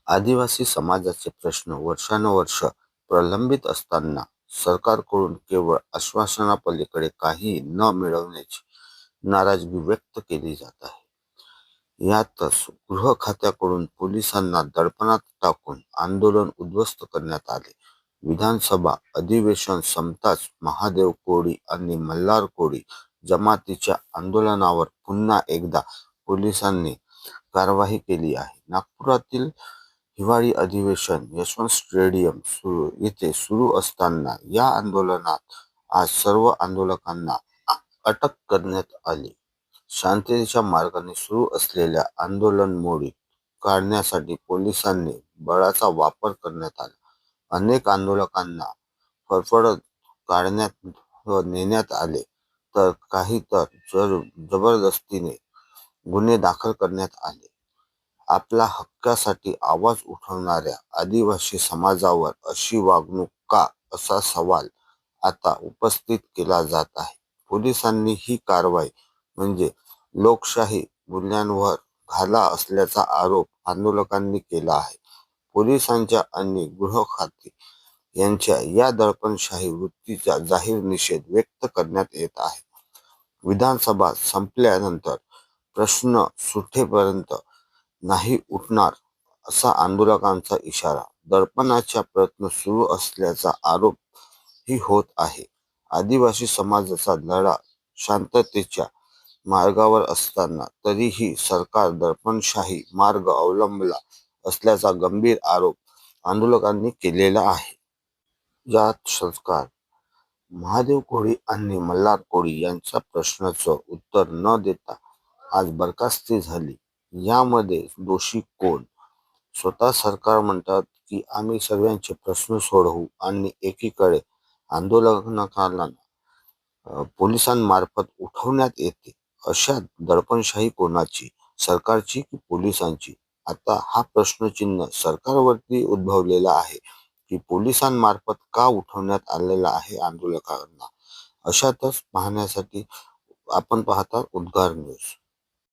आदिवासी समाजाचे प्रश्न वर्षानुवर्ष प्रलंबित असताना सरकारकडून केवळ आश्वासनापलीकडे काही न मिळवण्याची नाराजगी व्यक्त केली जात आहे. यातच गृह खात्याकडून पोलिसांना दडपणात टाकून आंदोलन उद्ध्वस्त करण्यात आले. विधानसभा अधिवेशन संपताच महादेव कोळी आणि मल्हार कोळी जमातीच्या आंदोलनावर पुन्हा एकदा पोलिसांनी कारवाई केली आहे. नागपुरातील हिवाळी अधिवेशन यशवंत स्टेडियम येथे सुरू असताना या आंदोलनात आज सर्व आंदोलकांना अटक करण्यात आली. शांततेच्या मार्गाने सुरू असलेल्या आंदोलन मोडीत काढण्यासाठी पोलिसांनी बळाचा वापर करण्यात आला. अनेक आंदोलकांना फरफडत काढण्यात व नेण्यात आले, तर काही तर जबरदस्तीने गुन्हे दाखल करण्यात आले. आपल्या हक्कासाठी आवाज उठवणाऱ्या आदिवासी समाजावर अशी वागणूक का, असा सवाल आता उपस्थित केला जात आहे. पोलिसांनी ही कारवाई म्हणजे लोकशाही मूल्यांवर घाला असल्याचा आरोप आंदोलकांनी केला आहे. पोलिसांच्या आणि गृह खाते यांच्या या दडपणशाही वृत्तीचा जाहीर निषेध व्यक्त करण्यात येत आहे. विधानसभा संपल्यानंतर प्रश्न सुटेपर्यंत नाही उठणार, असा आंदोलकांचा इशारा. दडपणाचा प्रयत्न सुरू असल्याचा आरोपही होत आहे. आदिवासी समाजाचा लढा शांततेच्या मार्गावर असताना तरीही सरकार दडपणशाही मार्ग अवलंबला असल्याचा गंभीर आरोप आंदोलकांनी केलेला आहे. यात सरकार महादेव कोळी आणि मल्हार कोळी यांच्या प्रश्नाचं उत्तर न देता आज बरखास्ती झाली. यामध्ये दोषी कोण? स्वतः सरकार म्हणतात की आम्ही सर्वांचे प्रश्न सोडवू आणि एकीकडे आंदोलकांना पोलिसांमार्फत उठवण्यात येते. अशात दडपणशाही कोणाची, सरकारची की पोलिसांची? आता हा प्रश्नचिन्ह सरकारवरती उद्भवलेला आहे की पोलिसांमार्फत का उठवण्यात आलेला आहे आंदोलकांना? अशातच पाहण्यासाठी आपण पाहता उद्गार न्यूज.